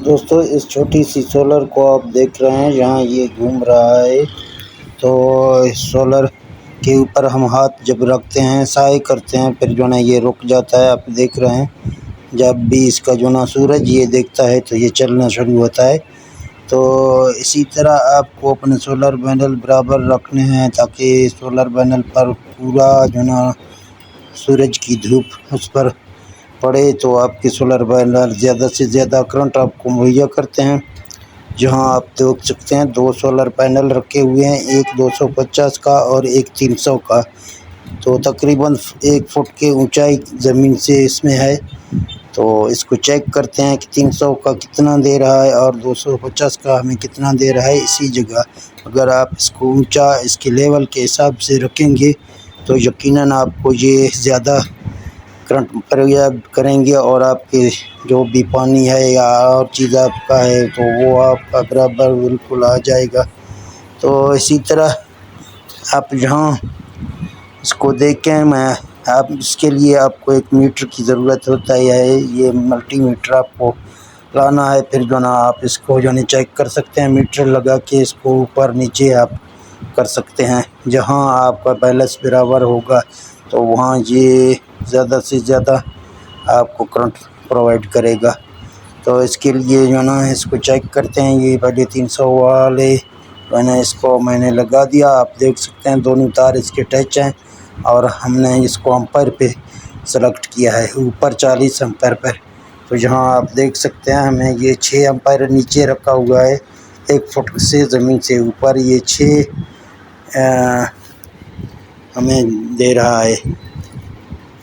دوستو اس چھوٹی سی سولر کو آپ دیکھ رہے ہیں جہاں یہ گھوم رہا ہے، تو اس سولر کے اوپر ہم ہاتھ جب رکھتے ہیں سائے کرتے ہیں پھر جو ہے یہ رک جاتا ہے۔ آپ دیکھ رہے ہیں جب بھی اس کا جو ہے سورج یہ دیکھتا ہے تو یہ چلنا شروع ہوتا ہے۔ تو اسی طرح آپ کو اپنے سولر پینل برابر رکھنے ہیں تاکہ سولر پینل پر پورا جو ہے سورج کی دھوپ اس پر پڑے تو آپ کے سولر پینل زیادہ سے زیادہ کرنٹ آپ کو مہیا کرتے ہیں۔ جہاں آپ دیکھ سکتے ہیں 2 سولر پینل رکھے ہوئے ہیں، ایک 250 کا اور ایک 300 کا، تو تقریباً 1 فٹ کی اونچائی زمین سے اس میں ہے۔ تو اس کو چیک کرتے ہیں کہ 300 کا کتنا دے رہا ہے اور 250 کا ہمیں کتنا دے رہا ہے۔ اسی جگہ اگر آپ اس کو اونچا اس کے لیول کے حساب سے رکھیں گے تو یقیناً آپ کو یہ زیادہ کرنٹ فراہم کریں گے اور آپ کے جو بھی پانی ہے یا اور چیز آپ کا ہے تو وہ آپ کا برابر بالکل آ جائے گا۔ تو اسی طرح آپ جہاں اس کو دیکھیں آپ اس کے لیے آپ کو ایک میٹر کی ضرورت ہوتا ہے۔ یہ ملٹی میٹر آپ کو لانا ہے، پھر جو نا آپ اس کو جو ہے چیک کر سکتے ہیں، میٹر لگا کے اس کو اوپر نیچے آپ کر سکتے ہیں۔ جہاں آپ کا بیلنس برابر ہوگا تو وہاں یہ زیادہ سے زیادہ آپ کو کرنٹ پرووائڈ کرے گا۔ تو اس کے لیے جو ہے نا اس کو چیک کرتے ہیں۔ یہ پہلے 300 والے میں نے لگا دیا، آپ دیکھ سکتے ہیں دونوں تار اس کے ٹچ ہیں اور ہم نے اس کو امپائر پہ سلیکٹ کیا ہے، اوپر 40 امپائر پر۔ تو جہاں آپ دیکھ سکتے ہیں ہمیں یہ 6 امپائر نیچے رکھا ہوا ہے، 1 فٹ سے زمین سے اوپر یہ 6 ہمیں دے رہا ہے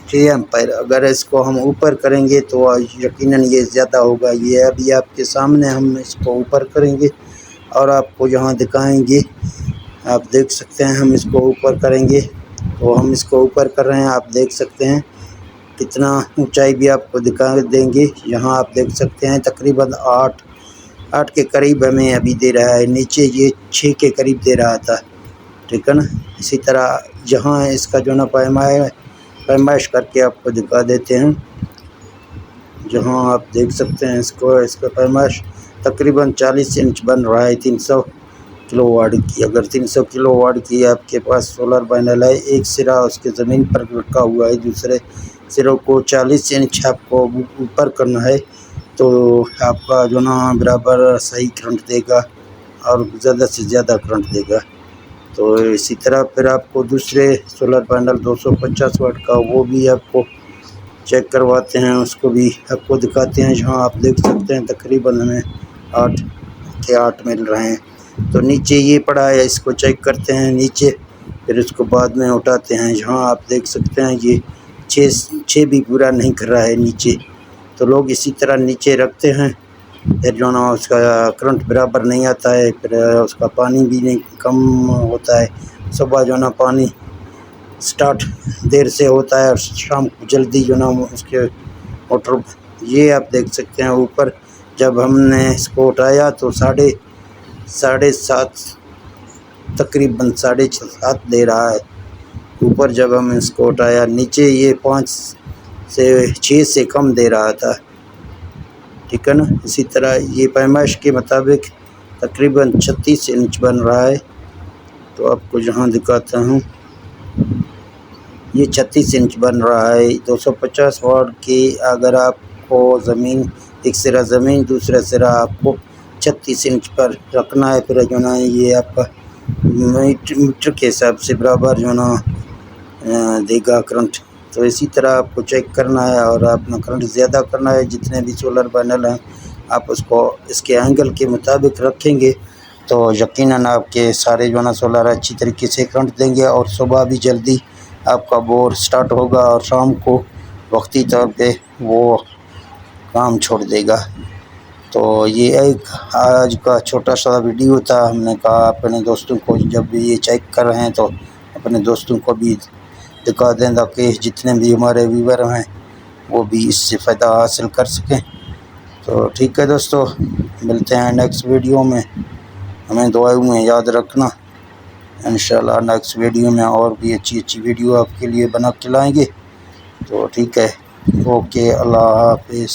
6 امپائر۔ اگر اس کو ہم اوپر کریں گے تو یقیناً یہ زیادہ ہوگا۔ یہ ابھی آپ کے سامنے ہم اس کو اوپر کریں گے اور آپ کو یہاں دکھائیں گے۔ آپ دیکھ سکتے ہیں ہم اس کو اوپر کریں گے تو ہم اس کو اوپر کر رہے ہیں، آپ دیکھ سکتے ہیں کتنا اونچائی بھی آپ کو دکھا دیں گے۔ یہاں آپ دیکھ سکتے ہیں تقریباً 8 کے قریب ہمیں ابھی دے رہا ہے، نیچے یہ 6 کے قریب دے رہا تھا، ٹھیک ہے نا۔ اسی طرح جہاں اس کا جو نا پیمائش کر کے آپ کو دکھا دیتے ہیں۔ جہاں آپ دیکھ سکتے ہیں اس کا پیمائش تقریباً 40 انچ بن رہا ہے 300 کلو واٹ کی۔ اگر 300 کلو واٹ کی آپ کے پاس سولر پینل ہے، ایک سرا اس کے زمین پر رکھا ہوا ہے، دوسرے سروں کو 40 انچ آپ کو اوپر کرنا ہے تو آپ کا جو نا برابر صحیح کرنٹ دے گا اور زیادہ سے زیادہ کرنٹ دے گا۔ تو اسی طرح پھر آپ کو دوسرے سولر پینل 250 واٹ کا وہ بھی آپ کو چیک کرواتے ہیں، اس کو بھی آپ کو دکھاتے ہیں۔ جہاں آپ دیکھ سکتے ہیں تقریباً ہمیں 8 کے 8 مل رہے ہیں۔ تو نیچے یہ پڑا ہے، اس کو چیک کرتے ہیں نیچے، پھر اس کو بعد میں اٹھاتے ہیں۔ جہاں آپ دیکھ سکتے ہیں یہ 6 بھی پورا نہیں کر رہا ہے نیچے، تو لوگ اسی طرح نیچے رکھتے ہیں، پھر جو نا اس کا کرنٹ برابر نہیں آتا ہے، پھر اس کا پانی بھی نہیں کم ہوتا ہے۔ صبح جو نا پانی سٹارٹ دیر سے ہوتا ہے اور شام کو جلدی جو نا اس کے موٹر یہ آپ دیکھ سکتے ہیں اوپر جب ہم نے اس کو اٹھایا تو 7.5 تقریباً 7.5 دے رہا ہے اوپر۔ جب ہم اس کو اٹھایا نیچے یہ 5 سے 6 سے کم دے رہا تھا، ٹھیک ہے نا۔ اسی طرح یہ پیمائش کے مطابق تقریباً 36 انچ بن رہا ہے۔ تو آپ کو جہاں دکھاتا ہوں یہ 36 انچ بن رہا ہے 250 واٹ کی۔ اگر آپ کو ایک سرا زمین دوسرا سرا آپ کو 36 انچ پر رکھنا ہے، پھر جو نا یہ آپ کا میٹر کے حساب سے برابر جو نا دے گا کرنٹ۔ تو اسی طرح آپ کو چیک کرنا ہے اور اپنا کرنٹ زیادہ کرنا ہے۔ جتنے بھی سولر پینل ہیں آپ اس کو اس کے اینگل کے مطابق رکھیں گے تو یقیناً آپ کے سارے جو نا سولر اچھی طریقے سے کرنٹ دیں گے اور صبح بھی جلدی آپ کا بور سٹارٹ ہوگا اور شام کو وقتی طور پہ وہ کام چھوڑ دے گا۔ تو یہ ایک آج کا چھوٹا سا ویڈیو تھا، ہم نے کہا اپنے دوستوں کو جب بھی یہ چیک کر رہے ہیں تو اپنے دوستوں کو بھی دکھا دیں تاکہ جتنے بھی ہمارے ویور ہیں وہ بھی اس سے فائدہ حاصل کر سکیں۔ تو ٹھیک ہے دوستو، ملتے ہیں نیکسٹ ویڈیو میں، ہمیں دعاؤں میں یاد رکھنا۔ انشاءاللہ نیکسٹ ویڈیو میں اور بھی اچھی ویڈیو آپ کے لیے بنا کے لائیں گے۔ تو ٹھیک ہے، اوکے، اللہ حافظ۔